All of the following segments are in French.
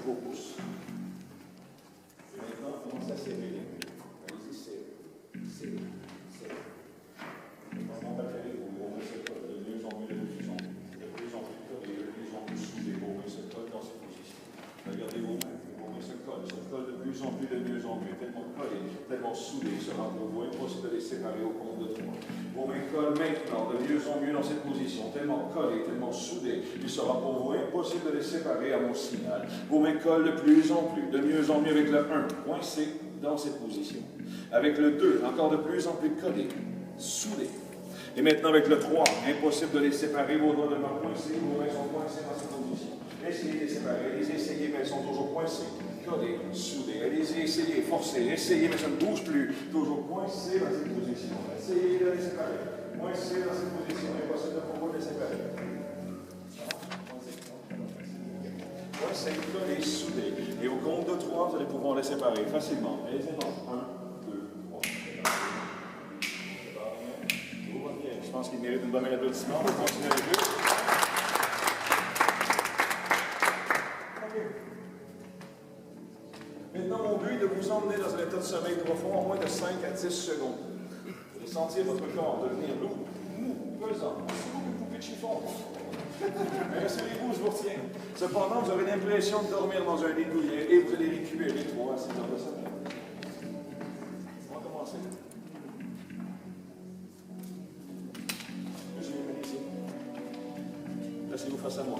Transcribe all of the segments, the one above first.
vos pouces. Et maintenant, commencez à serrer les mains. Allez-y, serrez. Serrez. Serrez. Et quand on va faire vos mains se collent de mieux en mieux, de plus en plus. De plus en plus collés, de plus en plus soudés. Vos mains se collent dans cette position. Regardez vos mains. Vos mains se collent de plus en plus, de mieux en mieux. Tellement collés, tellement soudés. Il sera pour vous impossible de les séparer au compte de 3. Vos mains collent maintenant de mieux en mieux dans cette position. Tellement collés, tellement soudés. Il sera pour vous impossible de les séparer à mon signal. Vos mains collent de plus en plus, de mieux en mieux avec le 1, coincé dans cette position. Avec le 2, encore de plus en plus collés, soudés. Et maintenant avec le 3, impossible de les séparer. Vos doigts demeurent coincés, vos mains sont coincées dans cette position. Essayez de les séparer, allez-y, essayez, mais elles sont toujours coincées, collées, soudées. Allez-y, essayez, forcez, essayez, mais ça ne bouge plus. Toujours coincé dans cette position. Essayez de les séparer. Coincé dans cette position, impossible de pouvoir les séparer. Coincé, collé, soudé. Et au compte de 3, vous allez pouvoir les séparer facilement. Allez-y, donc 1, 2, 3. Je pense qu'il mérite une bonne main d'applaudissement. On va continuer avec eux. Maintenant, mon but est de vous emmener dans un état de sommeil profond en moins de 5 à 10 secondes. Vous allez sentir votre corps devenir lourd, mou, pesant, aussi lourd qu'une poupée de chiffon. Rassurez-vous, je vous retiens. Cependant, vous aurez l'impression de dormir dans un lit douillet et vous allez récupérer 3 à 6 heures de sommeil. On va commencer. Monsieur, venez ici. Placez-vous face à moi.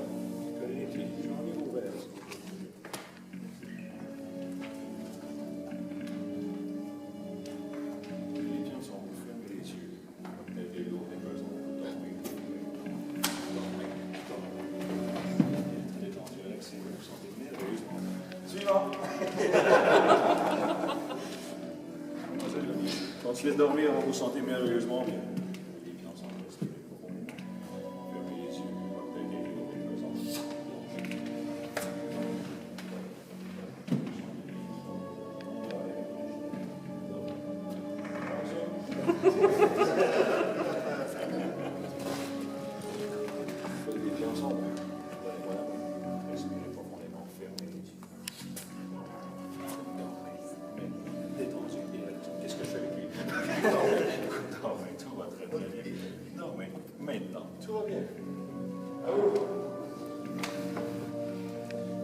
Collez les pieds. Je vais enlever vos verres. Continuez de dormir, vous vous sentez merveilleusement bien. Fermez les yeux, faites les pieds ensemble. Voilà. Respirez profondément, fermez les yeux. Qu'est-ce que je fais avec lui? Non, mais tout va très bien. Non, mais maintenant, tout va bien. Ah oui.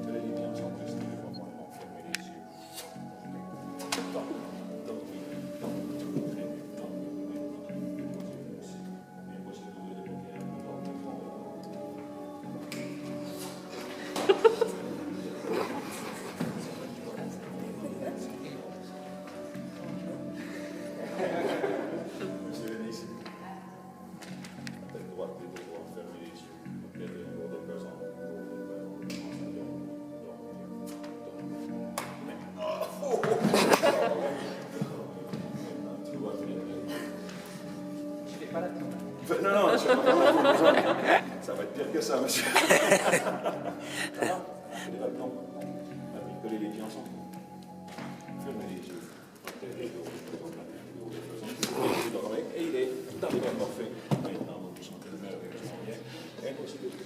Tenez les pieds ensemble, respirez profondément, fermez les yeux. Dormez, tout va très bien. Impossible d'ouvrir les paupières, dormez profondément. Monsieur, venez ici. Tête droite, les deux doigts, fermez les yeux. Levez le lourd de pesant. Tout va très bien. Je n'ai pas la tête. Non, je ne sais pas. Ça va être pire que ça, monsieur. Collez votre nom. Collez les pieds ensemble. Fermez les yeux. Et il est dans les bonnes morphées. Maintenant, vous vous sentez merveilleusement bien. Impossible de vous aider.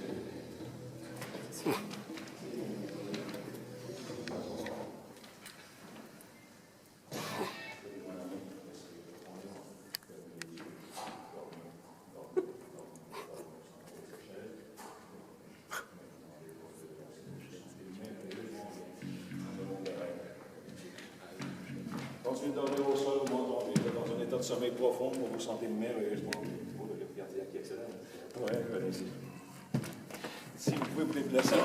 Continuez de dormir au sol ou m'entendez. Vous êtes dans un état de sommeil profond, vous vous sentez merveilleusement bien. Oh, le rythme cardiaque qui est excellent. Oui, allez-y. Si vous pouvez vous déplacer,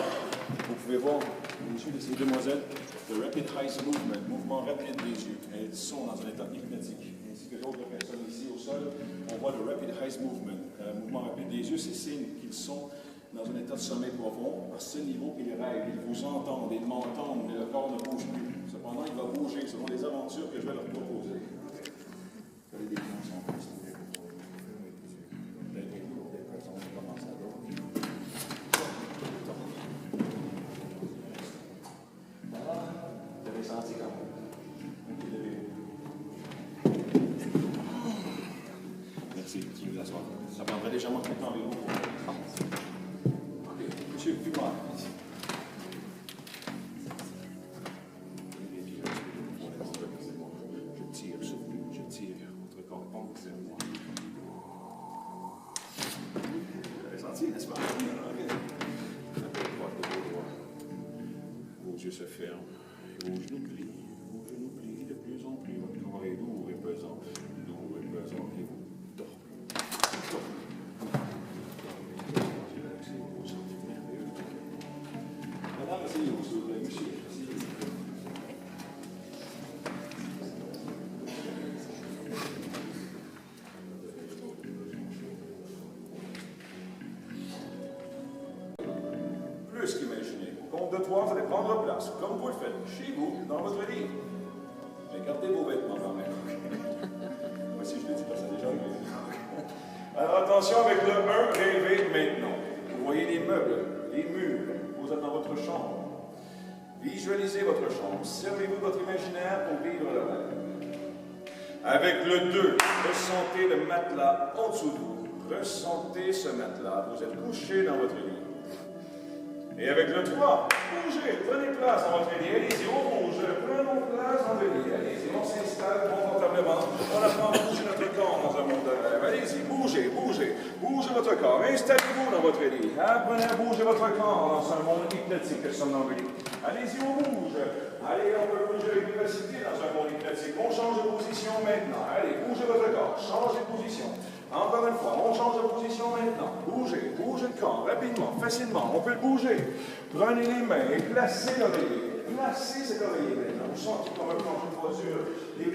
vous pouvez voir les yeux de ces demoiselles, le Rapid Eyes Movement, mouvement rapide des yeux. Elles sont dans un état hypnotique. Ainsi que d'autres personnes ici au sol, on voit le Rapid Eyes Movement. Mouvement rapide des yeux, c'est signe qu'ils sont dans un état de sommeil profond. À ce niveau, ils rêvent, ils vous entendent, ils m'entendent, mais le corps ne bouge plus. Cependant, il va bouger selon les aventures que je vais leur proposer. Collez des pieds ensemble. Vous avez senti quand même. Merci, tu veux asseoir. Ça prendrait légèrement plus de temps avec vous. Ok, monsieur, plus moi. yeux se ferment. Et vos genoux plient. Vos genoux plient de plus en plus. Votre corps est lourd et pesant. Lourd et pesant. Et vous dormez. Dormez. Relaxez. Vous vous sentez merveilleux. Madame, asseyez-vous, s'il vous plaît. Monsieur, asseyez-vous. Plus qu'imaginez. Au compte de 3, vous allez prendre place, comme vous le faites, chez vous, dans votre lit. Mais gardez vos vêtements quand même. Moi aussi, je le dis pas, ça déjà arrivé. Alors attention avec le 1, rêvez maintenant. Vous voyez les meubles, les murs, vous êtes dans votre chambre. Visualisez votre chambre. Servez-vous de votre imaginaire pour vivre le rêve. Avec le 2, ressentez le matelas en dessous de vous. Ressentez ce matelas. Vous êtes couché dans votre lit. Et avec le 3, bougez, prenez place dans votre lit. Allez-y, on bouge, prenons place dans le lit. Allez-y, on s'installe confortablement. On apprend à bouger notre corps dans un monde de rêve. Allez-y, bougez, bougez. Bougez votre corps. Installez-vous dans votre lit. Apprenez à bouger votre corps dans un monde hypnotique que somnambule. Allez-y, on bouge. Allez, on peut bouger avec vivacité dans un monde hypnotique. On change de position maintenant. Allez, bougez votre corps. Changez de position. Encore une fois, on change de position maintenant. Bougez, bougez le corps, rapidement, facilement. On peut le bouger. Prenez les mains et placez l'oreiller. Placez cet oreiller maintenant. Vous sentez comme un plancher de voiture. Et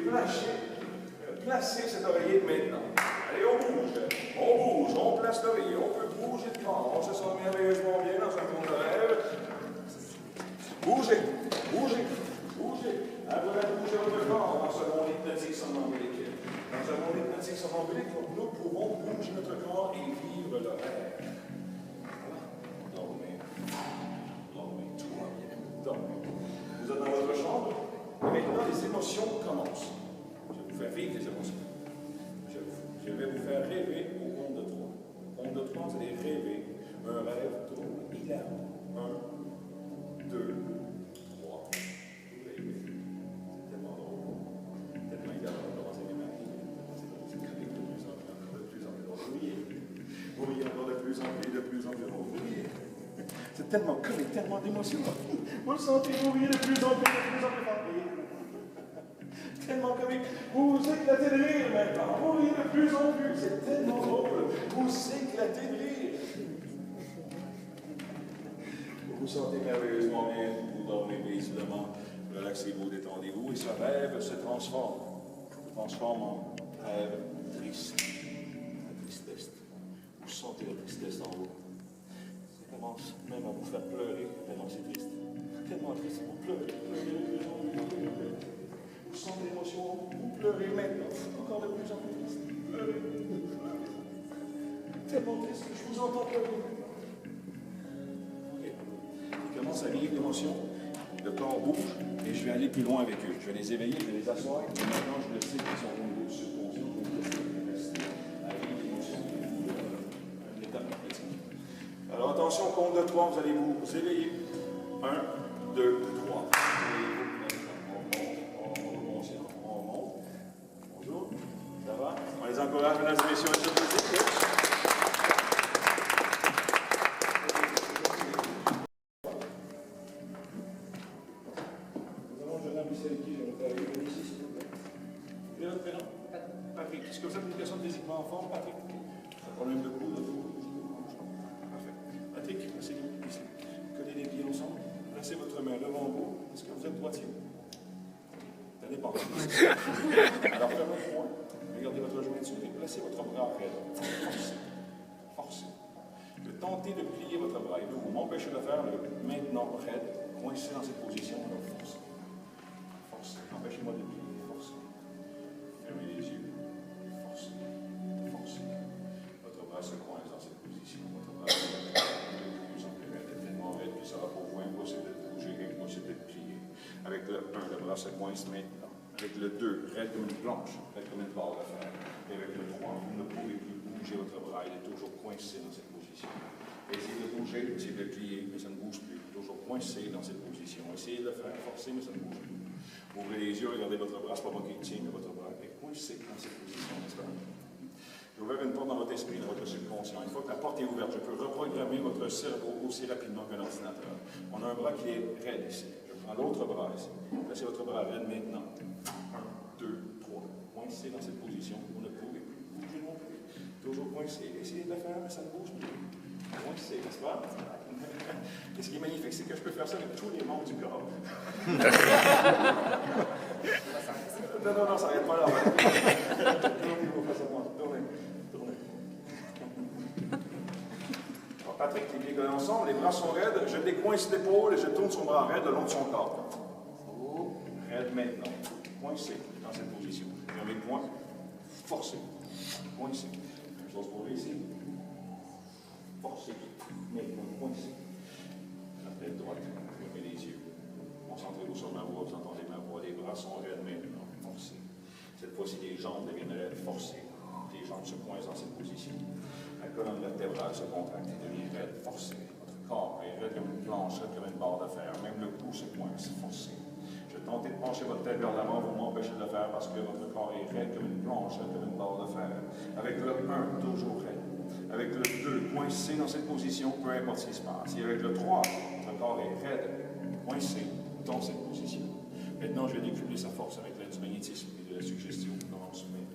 placez cet oreiller maintenant. Allez, on bouge, on place l'oreiller. On peut bouger le corps. On se sent merveilleusement bien dans un monde de rêve. Bougez, bougez, bougez. Apprenez à bouger votre corps dans ce monde hypnotique somnambulique. Dans un monde hypnotique somnambulique, nous pouvons bouger notre corps et vivre le rêve. Voilà. Dormez. Dormez. Tout va bien. Dormez. Vous êtes dans votre chambre. Et maintenant, les émotions commencent. Je vais vous faire vivre les émotions. Je vais vous faire rêver au compte de 3. Au compte de 3, vous allez rêver un rêve trop hilarant. 1, 2, 3. Vous rêvez. C'est tellement drôle. Tellement hilarant. Vous riez encore de plus en plus drôle. Vous riez. C'est tellement comique, tellement d'émotion. Vous le sentez, vous riez de plus en plus vampire. Tellement comique. Vous éclatez de rire maintenant. Vous riez de plus en plus. C'est tellement drôle. Vous éclatez de rire. Vous vous sentez merveilleusement bien. Vous dormez paisiblement. Relaxez-vous, détendez-vous. Et ce rêve se transforme en rêve triste. La tristesse. Vous sentez la tristesse en vous. Ça commence même à vous faire pleurer, tellement c'est triste. Tellement triste, vous pleurez. Vous sentez l'émotion, vous pleurez maintenant. Encore de plus en plus triste. Pleurez. Tellement triste que je vous entends pleurer. Okay. Ils commencent à vivre l'émotion. Le corps bouge et je vais aller plus loin avec eux. Je vais les éveiller, je vais les asseoir. Et maintenant, je le sais qu'ils sont au niveau subconscient pour rester à vivre l'émotion. Alors attention, au compte de 3, vous allez vous éveiller. 1, 2, 3. On monte. Bonjour. Ça va? On les encourage, mesdames et messieurs, à se poser. Nous avons un jeune homme ici avec qui je vais travailler. Venez ici, s'il vous plaît. Quel est votre prénom? Patrick. Est-ce que vous êtes une personne physiquement en forme, Patrick? Un problème de cou, de dos? Patrick, placez-vous ici. Collez les pieds ensemble. Placez votre main devant vous. Est-ce que vous êtes droitier? Ça dépend. Alors, fermez le poing. Regardez votre genou dessus et placez votre bras raide. Forcez. Forcez. Tentez de plier votre bras. Et vous m'empêchez de le faire maintenant raide. Coincez dans cette position. Alors, forcez. Forcez. Empêchez-moi de plier. Forcez. Fermez les yeux. Forcez. Forcez. Votre bras se coince dans cette position. Votre bras se ça va pour vous impossible de bouger, impossible de plier. Avec le 1, le bras se coince maintenant. Avec le 2, raide comme une planche, raide comme une barre de fer. Et avec le 3, vous ne pouvez plus bouger votre bras, il est toujours coincé dans cette position. Essayez de bouger, essayez de plier, mais ça ne bouge plus. Toujours coincé dans cette position. Essayez de le faire, forcer, mais ça ne bouge plus. Ouvrez les yeux, regardez votre bras, ce n'est pas moi qui le tiens, mais votre bras est coincé dans cette position, n'est-ce pas? J'ouvre une porte dans votre esprit, dans votre subconscient. Une fois que la porte est ouverte, je peux reprogrammer votre cerveau aussi rapidement qu'un ordinateur. On a un bras qui est raide ici. Je prends Dans l'autre bras ici. Placez votre bras raide maintenant. 1, 2, 3. Coincé dans cette position. Vous ne pouvez plus bouger non plus. Toujours coincé. Essayez de le faire, mais ça ne bouge plus. Coincé, n'est-ce pas? Et ce qui est magnifique, c'est que je peux faire ça avec tous les membres du corps. Non, ça n'arrête pas là. Tournez. Alors, Patrick, les pieds collés ensemble, les bras sont raides, je décoince l'épaule et je tourne son bras raide le long de son corps. Raide maintenant. Coincé dans cette position. Fermez le poing. Forcé. Coincé. Même chose pour lui ici. Forcé. Maintenant, coincé. La tête droite. Fermez les yeux. Concentrez-vous sur ma voix, vous entendez ma voix. Les bras sont raides maintenant. Forcés. Cette fois-ci, les jambes deviennent raides, forcées. Les jambes se coincent dans cette position. La colonne vertébrale se contracte et devient raide, forcée. Votre corps est raide comme une planche, raide comme une barre de fer. Même le cou se coince, forcé. Je tente de pencher votre tête vers l'avant, vous m'empêchez de le faire parce que votre corps est raide comme une planche, raide comme une barre de fer. Avec le 1, toujours raide. Avec le 2, coincé dans cette position, peu importe ce qui se passe. Et avec le 3, votre corps est raide, coincé dans cette position. Maintenant, je vais décupler sa force avec l'aide du magnétisme et de la suggestion. Commence maintenant.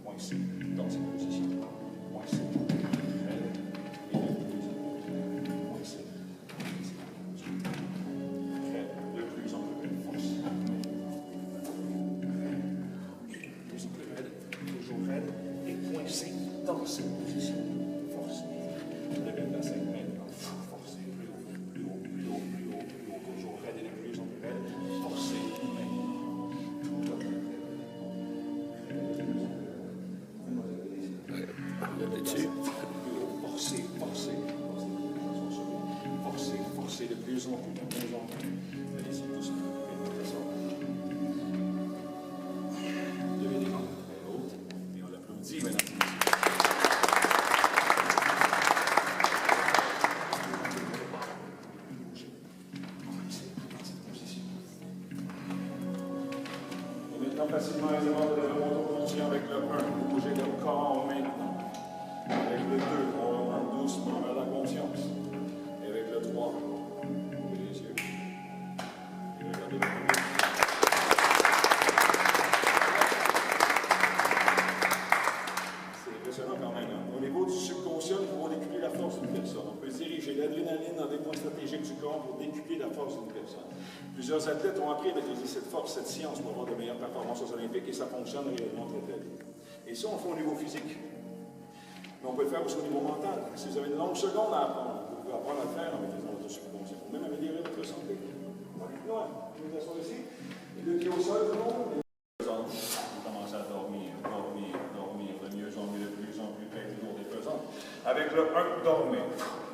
Coincé dans cette position. Coincé. Coincé. De plus en plus raide. Force. De plus en plus raide. Toujours raide. Et coincé dans cette position. Force. Levez la 5 maintenant. Forcez. Plus haut. Toujours raide et de plus en plus raide. Forcez. Tout va bien. Forcez de plus en plus. Allez-y, tous. Levez les mains vers l'autre et on l'applaudit maintenant. Et maintenant, facilement, aisément, de lever mon continue avec le 1. Vous bougez le corps maintenant. Avec le 2, on remonte doucement vers la conscience. Et avec le 3, ouvrez les yeux. Et regardez le 1. C'est impressionnant quand même. Hein? Au niveau du subconscient, nous pouvons décupler la force d'une personne. On peut diriger l'adrénaline dans des points stratégiques du corps pour décupler la force d'une personne. Plusieurs athlètes ont appris à maîtriser cette force, cette science pour avoir de meilleures performances aux Olympiques et ça fonctionne réellement très très bien. Et ça, on le fait au niveau physique. Mais on peut le faire aussi au niveau mental. Si vous avez une longue seconde à apprendre, vous pouvez apprendre à le faire en maîtrisant votre subconscient. Ou même améliorer votre santé. On va aller plus loin. Nous asseoir ici. Les deux pieds au sol, tout le monde. Vous commencez à dormir. De mieux en mieux, de plus en plus près, toujours des pesants. Avec le 1, dormez.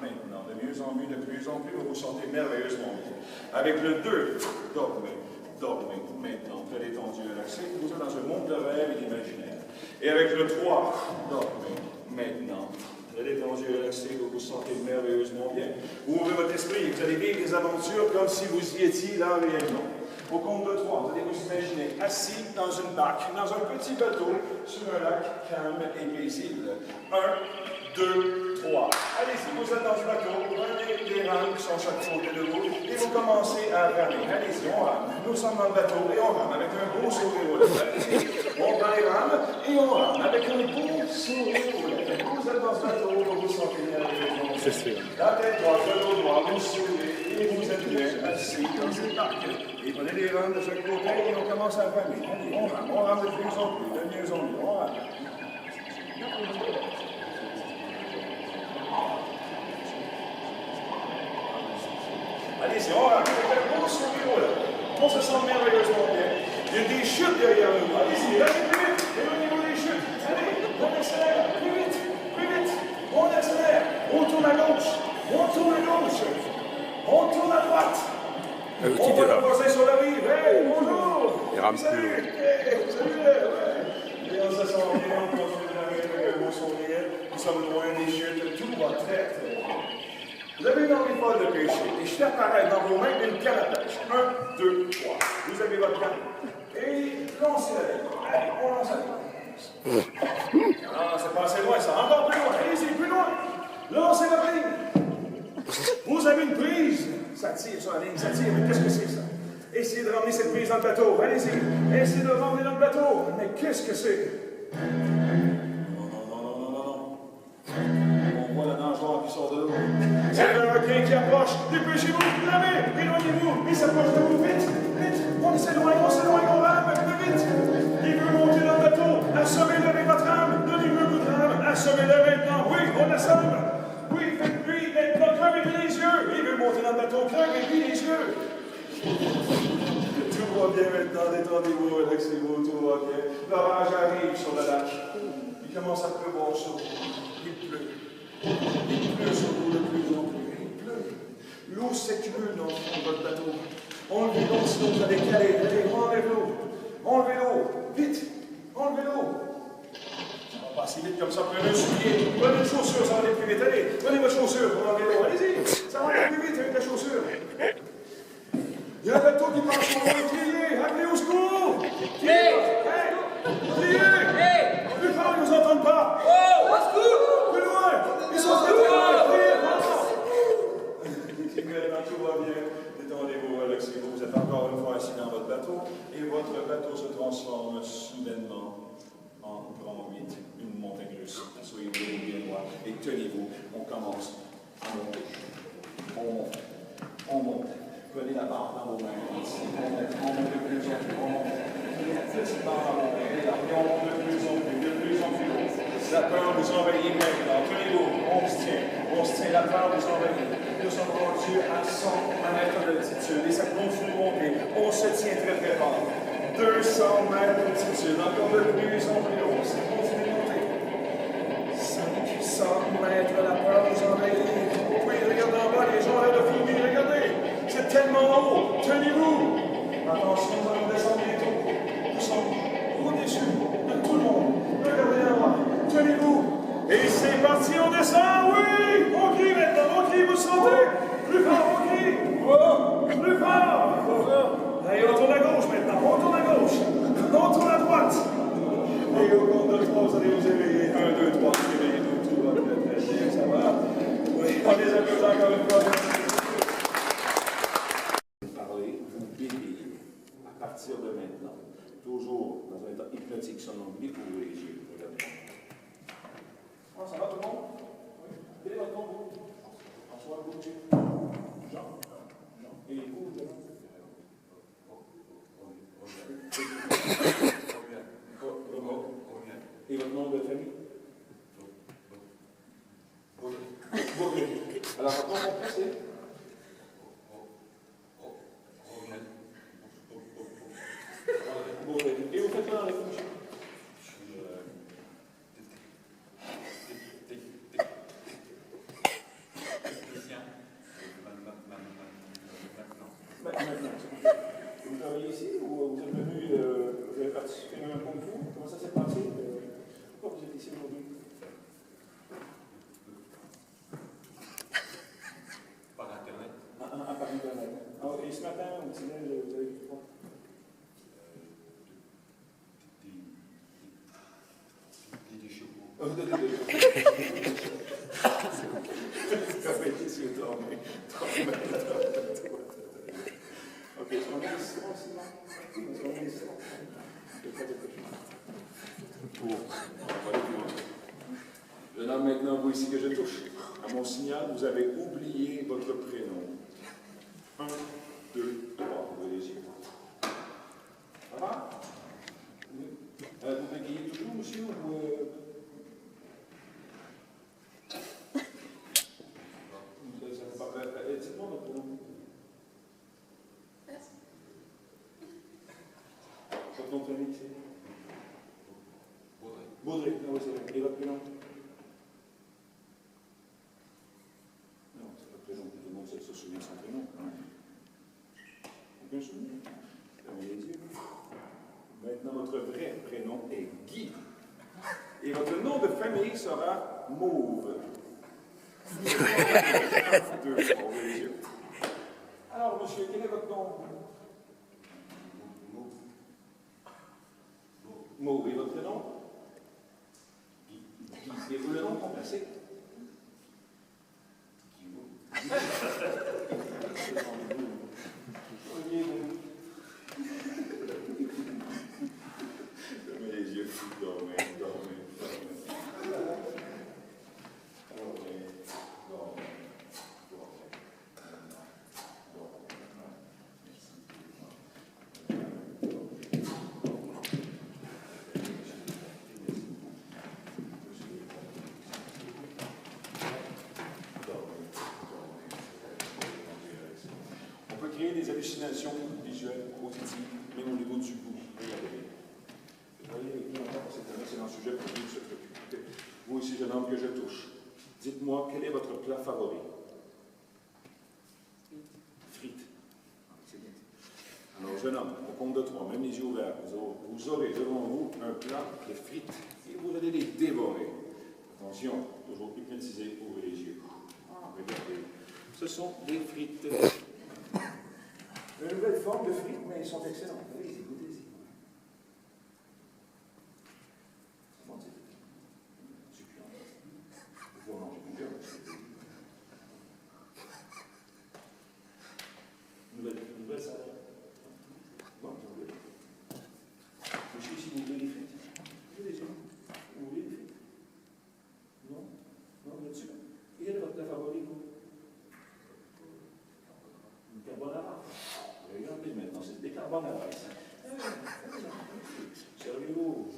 Maintenant, de mieux en mieux, de plus en plus, vous vous sentez merveilleusement bien. Avec le 2, dormez. Maintenant, très détendu, relaxé. Vous êtes dans un monde de rêve et d'imaginaire. Et avec le 3, dormez. Maintenant, très détendu, relaxé, vous vous sentez merveilleusement bien. Ouvrez votre esprit, vous allez vivre des aventures comme si vous y étiez là réellement. Au compte de 3, vous allez vous imaginer assis dans une barque, dans un petit bateau, sur un lac calme et paisible. 1, 2, 3. Allez-y, vous êtes dans le bateau, prenez les rames qui sont chaque côté de vous, et vous commencez à ramer. Allez-y, on rame. Nous sommes dans le bateau et on rame avec un beau sourire aux lèvres. On prend les rames et on rame avec un beau sourire aux lèvres. Vous êtes dans ce bateau, vous vous sentez merveilleusement. C'est sûr. La tête droite, le dos droit, vous souriez et vous êtes bien assis dans cette barque. Et prenez les rames de chaque côté et on commence à ramer. Allez, on rame de plus en plus, de mieux en mieux. On rame. Allez-y, on rame avec un beau sourire là. On se sent merveilleusement bien. Il y a des chutes derrière nous. Allez-y, allez plus vite. Et au niveau des chutes, allez, on accélère. Plus vite. On accélère. On tourne à gauche. On tourne à droite. On va le passer sur la rive. Hey, bonjour. Il rame plus. Salut. Et on se sent bien, on continue de avec un beau sourire. Nous sommes loin des chutes. Tout va très bien. Vous avez une envie folle de pêcher. Et je fais apparaître dans vos mains une canne à pêche. 1, 2, 3. Vous avez votre canne. Et lancez la ligne. Allez, on lance la ligne. On lance la pas assez loin, ça. Encore plus loin. Allez-y, plus loin. Lancez la prise. Vous avez une prise. Ça tire sur la ligne, ça tire. Mais qu'est-ce que c'est, ça? Essayez de ramener cette prise dans le bateau. Allez-y. Essayez de ramener dans le bateau. Mais qu'est-ce que c'est? Non. On voit la nageoire qui sort de l'eau. C'est un requin qui approche. Dépêchez-vous, lavez, éloignez-vous. Il s'approche de vous, vite. On s'éloigne, on rame, plus vite. Il veut monter dans le bateau. Assommez-le avec votre âme. Donnez-lui un coup de rame. Assommez-le maintenant. Oui, on assomme. Oui, faites-lui maintenant. Crevez-lui les yeux. Il veut monter dans le bateau. Crevez-lui les yeux. Tout va bien maintenant. Détendez-vous, relaxez-vous. Tout va bien. L'orage arrive sur le lac. Il commence à pleuvoir sur vous. Il pleut. Il pleut sur vous de plus en plus. Il pleut. L'eau s'accumule dans le fond de votre bateau. Enlevez l'eau, sinon vous allez caler. Allez, enlevez l'eau. Enlevez l'eau. Vite. Enlevez l'eau. Ça va pas si vite comme ça. Prenez un soulier. Prenez une chaussure, ça va aller plus vite. Allez, prenez votre chaussure pour enlever l'eau. Allez-y. Ça va aller plus vite avec la chaussure. Il y a un bateau qui passe sur l'eau. Criez. Appelez au secours. Criez. Criez. Plus fort, ils ne vous entendent pas. Oh, au secours! Plus loin. Ils sont très loin. Criez. Tout va bien. Détendez-vous, relaxez-vous. Vous êtes encore une fois assis dans votre bateau et votre bateau se transforme soudainement en grand 8, une montagne russe. Soyez bien droit et tenez-vous. On commence à monter. On monte. Prenez la barre dans vos mains. Ici, on monte de plus en plus. On monte. Petite barre dans vos mains. Et on monte de plus en plus haut. La peur vous envahit maintenant. Tenez-vous. On se tient. La peur vous envahit. Nous sommes rendus à 100 mètres d'altitude et ça continue de monter. On se tient très très fort. 200 mètres d'altitude, encore de plus en plus haut. Ça continue de monter. 500 mètres, la peur vous envahit. Vous pouvez regarder en bas, les gens là de filmer. Regardez, c'est tellement haut. Tenez-vous. Attention, nous allons descendre bientôt. Nous sommes au-dessus de tout le monde. Regardez en bas. Tenez-vous. Et c'est parti, on descend, oui! On crie maintenant, on crie, vous sentez? Plus fort, on crie! Oh, plus fort! Allez, on tourne à gauche maintenant, on tourne à gauche, on tourne à droite. Et au compte de 3, vous allez vous éveiller. 1, 2, 3, réveillez-nous, tout va très bien, ça va? Oui, on les applaudit encore une fois. Parlez, vous bégayez à partir de maintenant, toujours dans un état hypnotique, somnambulique, ouvrez les yeux. Ah, ça va tout le monde? Oui. Quel est votre nom, vous? François Gauthier. Jean. Et vous, et votre nom de famille? Alors, votre nom complet, c'est? Et vous faites quoi dans la vie, monsieur? Vous travaillez ici ou vous êtes venu, vous avez participé à un concours? Comment ça s'est passé? Pourquoi vous êtes ici aujourd'hui? Par Internet. Par Internet. Ah, et ce matin, au petit-déj, vous avez vu quoi? Des chocolats. Oh, des Ok, est-ce qu'on met ici aussi, non? Est-ce qu'on met ici? Je vais faire quelque chose. Je nomme maintenant vous ici que je touche. À mon signal, vous avez oublié votre prénom. 1, 2, 3. Vous voyez les yeux. Ça va? Vous bégayez toujours, monsieur, ou dites-moi votre prénom. Votre nom de famille, c'est Baudrey. Ah oui, c'est vrai. Et votre prénom? Non, c'est votre prénom. Tout le monde se souvient de son prénom. Aucun souvenir. Fermez les yeux. Maintenant, votre vrai prénom est Guy. Et votre nom de famille sera Mauve. Alors, monsieur, quel est votre nom? Mauve. Et votre prénom? Guy. donc on placé. Fermez les yeux, dormez, dormez, dormez. Dormez, dormez, dormez. On peut créer des hallucinations visuelles positives, même au niveau du goût. Regardez. Vous voyez, c'est un excellent sujet pour nous se préoccuper. Vous ici, jeune homme que je touche, dites-moi quel est votre plat favori? Frites. C'est bien. Alors, jeune homme, au compte de 3, même les yeux ouverts, vous aurez devant vous un plat de frites et vous allez les dévorer. Attention, toujours hypnotiser, ouvrez les yeux. Regardez. Ce sont des frites. Une nouvelle forme de frites, mais ils sont excellents. Allez-y, goûtez-y. C'est bon, c'est succulent. Vous pouvez en manger plusieurs. Nouvelle salade. Bon, vous voulez. Si vous voulez les frites. Ouvrez les yeux. Vous voulez les frites? Non? Non, vous êtes sûr? Quel est votre plat favori, vous? Une carbonara. Regardez maintenant, c'est des carbonara. Servez-vous.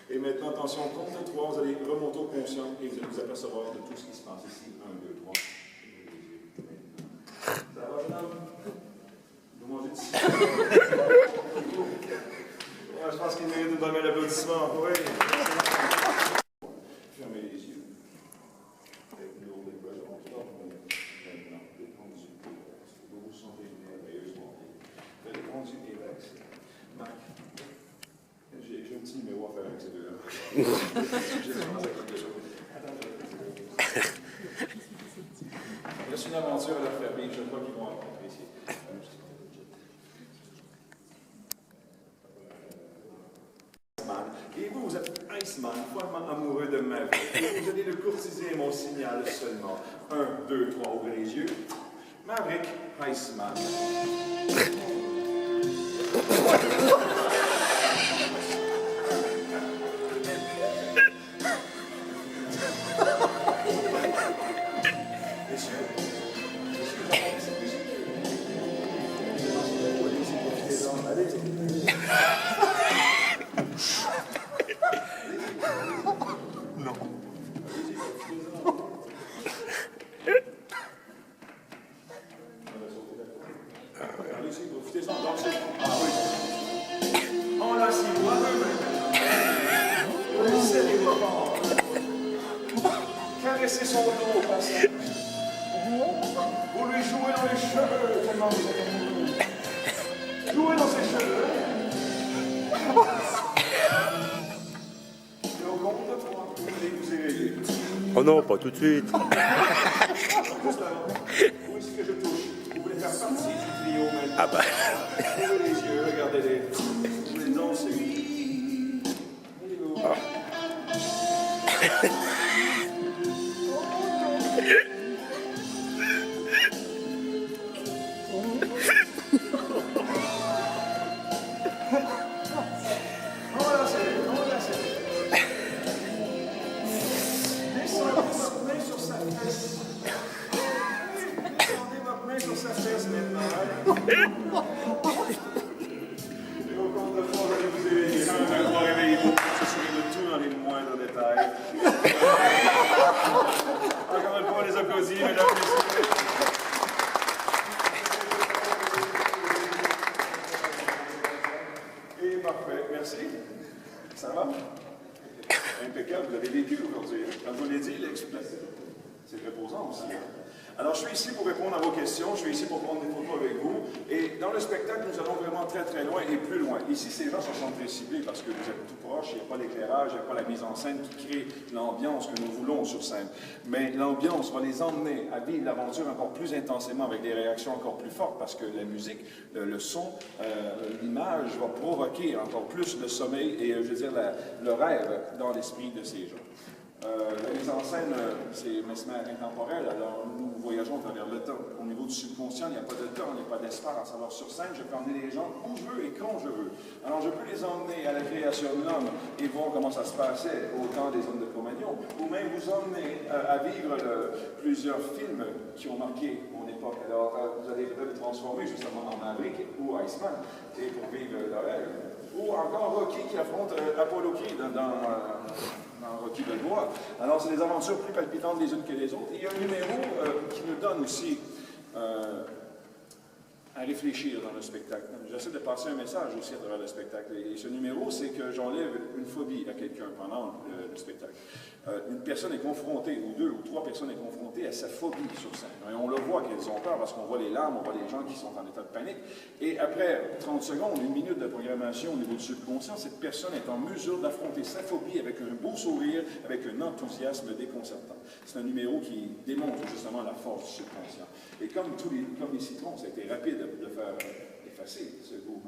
Et maintenant, attention, compte de 3, vous allez remonter au conscient et vous allez vous apercevoir de tout ce qui se passe ici. 1, 2, 3. Ça va, jeune homme? Vous mangez d'ici. Ouais, je pense qu'il mérite une bonne main d'applaudissement. Oui. Fermez les yeux. Maintenant, détendu. Vous vous sentez merveilleusement bien. Détendu et relaxé. Marc, j'ai un petit numéro à faire avec ces deux-là. J'ai commencé à quelque chose. Il reste une aventure à leur faire vivre. Je crois qu'ils vont apprécier. Et vous, vous êtes Iceman, follement amoureux de ma vie. Et vous allez le courtiser, mon signal seulement. 1, 2, 3, ouvrez les yeux. Maverick, Iceman. Caressez son dos au passage. Vous lui jouez dans les cheveux tellement vous êtes amoureux. Jouez dans ses cheveux. Et au compte de 3, vous allez vous éveiller. Oh non, pas tout de suite. Juste avant. Où est-ce que je touche? Vous voulez faire partie du trio maintenant? Ah bah. Ouvrez les yeux, regardez-les. Vous voulez danser. Allez-vous. Et au compte de 3, vous allez vous éveiller. 1, 2, 3, réveillez-vous. S'assurez de tout dans les moindres détails. Encore une fois, les applaudissements, mesdames et messieurs. Et parfait, merci. Ça va? Impeccable, vous avez vécu aujourd'hui. Comme je vous l'ai dit, l'explosion. C'est reposant aussi. Alors, je suis ici pour répondre à vos questions, je suis ici pour prendre des photos avec vous. Et dans le spectacle, nous allons vraiment très très loin et plus loin. Ici, ces gens se sentent très ciblés parce que vous êtes tout proche, il n'y a pas l'éclairage, il n'y a pas la mise en scène qui crée l'ambiance que nous voulons sur scène. Mais l'ambiance va les emmener à vivre l'aventure encore plus intensément avec des réactions encore plus fortes parce que la musique, le son, l'image va provoquer encore plus le sommeil et, je veux dire, le rêve dans l'esprit de ces gens. La mise en scène, c'est mesmère intemporelle, alors nous voyageons à travers le temps. Au niveau du subconscient, il n'y a pas de temps, il n'y a pas d'espace. Alors sur scène, je peux emmener les gens où je veux et quand je veux. Alors je peux les emmener à la création de l'homme et voir comment ça se passait au temps des hommes de Cro-Magnon, ou même vous emmener à vivre plusieurs films qui ont marqué mon époque. Alors vous allez peut-être vous transformer justement en Maverick ou Iceman, et pour vivre le rêve. Ou encore Rocky qui affronte Apollo Creed dans Rocky Balboa. Alors, c'est des aventures plus palpitantes les unes que les autres. Et il y a un numéro qui nous donne aussi à réfléchir dans le spectacle. J'essaie de passer un message aussi à travers le spectacle. Et ce numéro, c'est que j'enlève une phobie à quelqu'un pendant le spectacle. Une personne est confrontée, ou deux ou trois personnes sont confrontées à sa phobie sur scène. Et on le voit qu'elles ont peur parce qu'on voit les larmes, on voit les gens qui sont en état de panique. Et après 30 secondes, une minute de programmation au niveau du subconscient, cette personne est en mesure d'affronter sa phobie avec un beau sourire, avec un enthousiasme déconcertant. C'est un numéro qui démontre justement la force du subconscient. Et comme les citrons, ça a été rapide de faire effacer ce goût.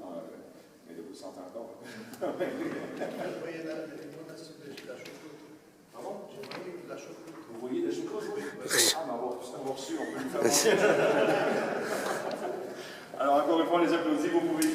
Mais vous le sentez encore. Vous voyez la choucroute. Pardon? J'ai voyé la choucroute. Vous voyez la choucroute? Oui. Ah, mais avoir reçu, on peut le faire. Alors, encore une fois, les applaudissements, vous pouvez